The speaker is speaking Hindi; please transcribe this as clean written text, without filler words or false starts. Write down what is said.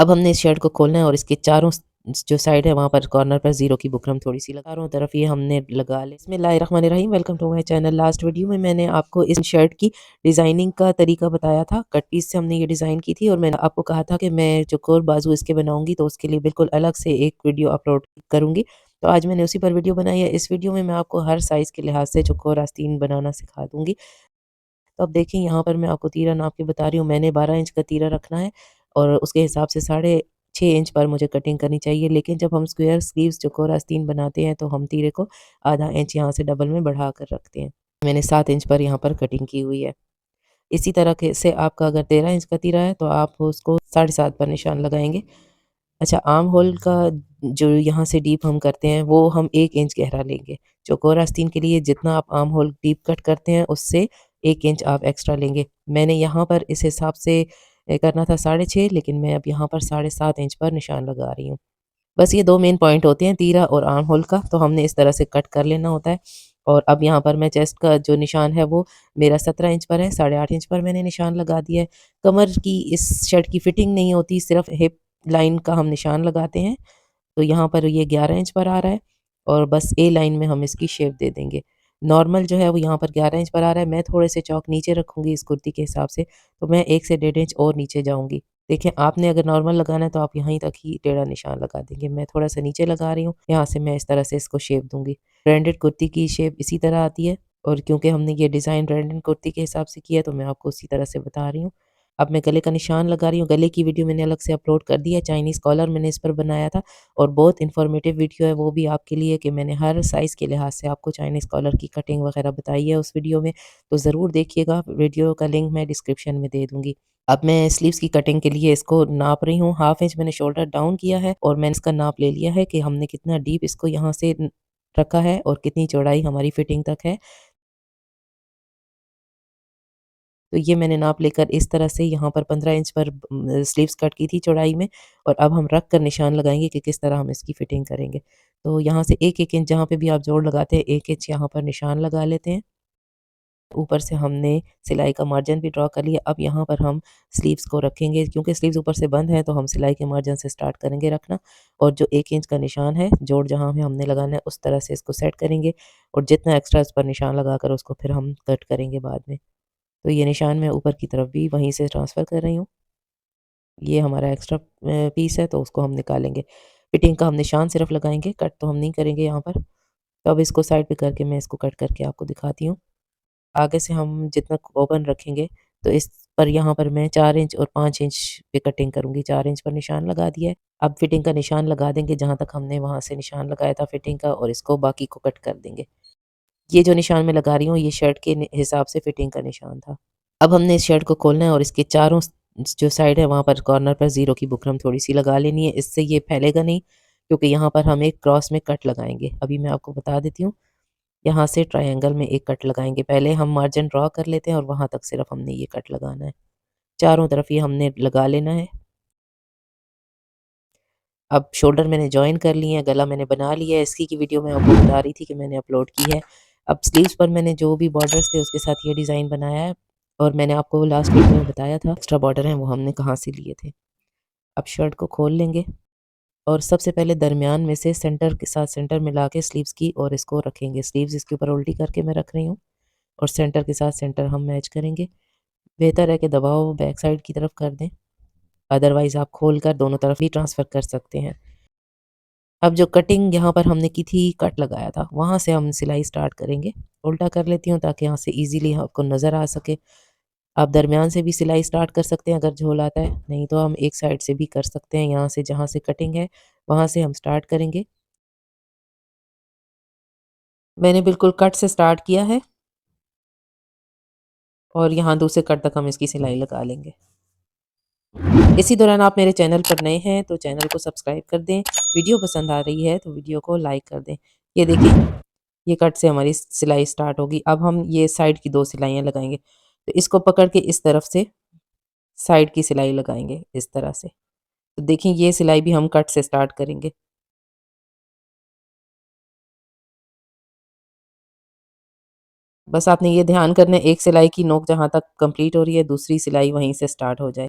अब हमने इस शर्ट को खोलना है और इसके चारों जो साइड है वहाँ पर कॉर्नर पर ज़ीरो की बुकरम थोड़ी सी लगा, चारों तरफ ये हमने लगा ली। बिस्मिल्लाहिर्रहमानिर्रहीम, welcome to my channel. Last video में मैंने आपको इस शर्ट की डिज़ाइनिंग का तरीका बताया था। कट पीस से हमने ये डिज़ाइन की थी और मैंने आपको कहा था कि मैं जो कोर बाजू इसके बनाऊंगी तो उसके लिए बिल्कुल अलग से एक वीडियो अपलोड करूंगी। तो आज मैंने उसी पर वीडियो बनाई है। इस वीडियो में मैं आपको हर साइज़ के लिहाज से जो कोर आस्तीन बनाना सिखा दूंगी। तो अब देखिए, यहाँ पर मैं आपको तीरा नाप के बता रही हूँ। मैंने 12 इंच का तीरा रखना है और उसके हिसाब से 6.5 इंच पर मुझे कटिंग करनी चाहिए। लेकिन जब हम स्क्वायर स्लीव्स जो कोर आस्तीन बनाते हैं तो हम तीरे को आधा इंच यहाँ से डबल में बढ़ा कर रखते हैं। मैंने 7 इंच पर यहाँ पर कटिंग की हुई है। इसी तरह के से आपका अगर 13 इंच का तीरा है तो आप उसको 7.5 पर निशान लगाएंगे। अच्छा, आर्म होल का जो यहाँ से डीप हम करते हैं वो हम 1 इंच गहरा लेंगे। चौकोर आस्तीन के लिए जितना आप आर्म होल डीप कट करते हैं उससे 1 इंच आप एक्स्ट्रा लेंगे। मैंने यहाँ पर इस हिसाब से करना था 6.5, लेकिन मैं अब यहाँ पर 7.5 इंच पर निशान लगा रही हूँ। बस ये 2 मेन पॉइंट होते हैं, तीरा और आर्म होल का, तो हमने इस तरह से कट कर लेना होता है। और अब यहाँ पर मैं चेस्ट का जो निशान है वो मेरा 17 इंच पर है, 8.5 इंच पर मैंने निशान लगा दिया है। कमर की इस शर्ट की फिटिंग नहीं होती, सिर्फ हिप लाइन का हम निशान लगाते हैं। तो यहाँ पर ये 11 इंच पर आ रहा है और बस ए लाइन में हम इसकी शेप दे देंगे। नॉर्मल जो है वो यहाँ पर 11 इंच पर आ रहा है। मैं थोड़े से चौक नीचे रखूँगी इस कुर्ती के हिसाब से, तो मैं 1 से 1.5 इंच और नीचे जाऊँगी। देखिए, आपने अगर नॉर्मल लगाना है तो आप यहीं तक ही टेढ़ा निशान लगा देंगे। मैं थोड़ा-सा नीचे लगा रही हूँ, यहाँ से मैं इस तरह से इसको शेप दूँगी। ब्रांडेड कुर्ती की शेप इसी तरह आती है और क्योंकि हमने ये डिज़ाइन ब्रांडेड कुर्ती के हिसाब से किया है तो मैं आपको उसी तरह से बता रही हूँ। अब मैं गले का निशान लगा रही हूँ। गले की वीडियो मैंने अलग से अपलोड कर दी है। चाइनीज़ कॉलर मैंने इस पर बनाया था और बहुत इन्फॉर्मेटिव वीडियो है वो भी आपके लिए, कि मैंने हर साइज़ के लिहाज से आपको चाइनीज़ कॉलर की कटिंग वगैरह बताई है उस वीडियो में। तो ज़रूर देखिएगा, वीडियो का लिंक मैं डिस्क्रिप्शन में दे दूँगी। अब मैं स्लीव्स की कटिंग के लिए इसको नाप रही हूँ। हाफ इंच मैंने शोल्डर डाउन किया है और मैंने इसका नाप ले लिया है कि हमने कितना डीप इसको यहाँ से रखा है और कितनी चौड़ाई हमारी फिटिंग तक है। तो ये मैंने नाप लेकर इस तरह से यहाँ पर 15 इंच पर स्लीव्स कट की थी चौड़ाई में। और अब हम रख कर निशान लगाएंगे कि किस तरह हम इसकी फिटिंग करेंगे। तो यहाँ से 1-1 इंच जहाँ पे भी आप जोड़ लगाते हैं 1 इंच यहाँ पर निशान लगा लेते हैं। ऊपर से हमने सिलाई का मार्जिन भी ड्रॉ कर लिया। अब यहाँ पर हम स्लीव्स को रखेंगे, क्योंकि स्लीव्स ऊपर से बंद है तो हम सिलाई के मार्जिन से स्टार्ट करेंगे रखना। और जो 1 इंच का निशान है जोड़ जहाँ पे हमने लगाना है उस तरह से इसको सेट करेंगे और जितना एक्स्ट्रा इस पर निशान लगाकर उसको फिर हम कट करेंगे बाद में। तो ये निशान मैं ऊपर की तरफ भी वहीं से ट्रांसफ़र कर रही हूँ। ये हमारा एक्स्ट्रा पीस है तो उसको हम निकालेंगे। फिटिंग का हम निशान सिर्फ लगाएँगे, कट तो हम नहीं करेंगे यहाँ पर। तो अब इसको साइड पे करके मैं इसको कट करके आपको दिखाती हूँ। आगे से हम जितना ओपन रखेंगे तो इस पर यहाँ पर मैं 4 इंच और 5 इंच पे कटिंग करूँगी। 4 इंच पर निशान लगा दिया है। अब फिटिंग का निशान लगा देंगे जहाँ तक हमने वहाँ से निशान लगाया था फिटिंग का, और इसको बाकी को कट कर देंगे। ये जो निशान मैं लगा रही हूँ ये शर्ट के हिसाब से फिटिंग का निशान था। अब हमने इस शर्ट को खोलना है और इसके चारों जो साइड है वहाँ पर कॉर्नर पर ज़ीरो की बुकरम थोड़ी-सी लगा लेनी है। इससे ये फैलेगा नहीं, क्योंकि यहाँ पर हम एक क्रॉस में कट लगाएँगे। अभी मैं आपको बता देती हूँ। यहाँ से ट्रायंगल में एक कट लगाएँगे। पहले हम मार्जिन ड्रॉ कर लेते हैं और वहाँ तक सिर्फ़ हमने ये कट लगाना है। चारों तरफ ये हमने लगा लेना है। अब शोल्डर मैंने जॉइन कर लिए हैं, गला मैंने बना लिया है। इसी की वीडियो मैं आपको बता रही थी कि मैंने अपलोड की है। अब स्लीव्स पर मैंने जो भी बॉर्डर्स थे उसके साथ ये डिज़ाइन बनाया है और मैंने आपको लास्ट वीडियो में बताया था एक्स्ट्रा बॉर्डर हैं वो हमने कहाँ से लिए थे। अब शर्ट को खोल लेंगे और सबसे पहले दरमियान में से सेंटर के साथ सेंटर मिला के स्लीव्स की और इसको रखेंगे। स्लीव्स इसके ऊपर उल्टी करके मैं रख रही हूँ और सेंटर के साथ सेंटर हम मैच करेंगे। बेहतर है कि दबाव बैक साइड की तरफ कर दें, अदरवाइज़ आप खोल कर दोनों तरफ भी ट्रांसफ़र कर सकते हैं। अब जो कटिंग यहाँ पर हमने की थी, कट लगाया था, वहाँ से हम सिलाई स्टार्ट करेंगे। उल्टा कर लेती हूँ ताकि यहाँ से ईज़िली आपको नज़र आ सके। आप दरमियान से भी सिलाई स्टार्ट कर सकते हैं अगर झोल आता है, नहीं तो हम एक साइड से भी कर सकते हैं। यहाँ से जहाँ से कटिंग है, वहाँ से हम स्टार्ट करेंगे। मैंने बिल्कुल कट से स्टार्ट किया है और यहाँ दूसरे कट तक हम इसकी सिलाई लगा लेंगे। इसी दौरान आप मेरे चैनल पर नए हैं तो चैनल को सब्सक्राइब कर दें। वीडियो पसंद आ रही है तो वीडियो को लाइक कर दें। ये देखिए, ये कट से हमारी सिलाई स्टार्ट होगी। अब हम ये साइड की 2 सिलाइयाँ लगाएँगे। तो इसको पकड़ के इस तरफ से साइड की सिलाई लगाएँगे इस तरह से। तो देखिए, ये सिलाई भी हम कट से स्टार्ट करेंगे। बस आपने ये ध्यान करना है, एक सिलाई की नोक जहाँ तक कंप्लीट हो रही है दूसरी सिलाई वहीं से स्टार्ट हो जाए।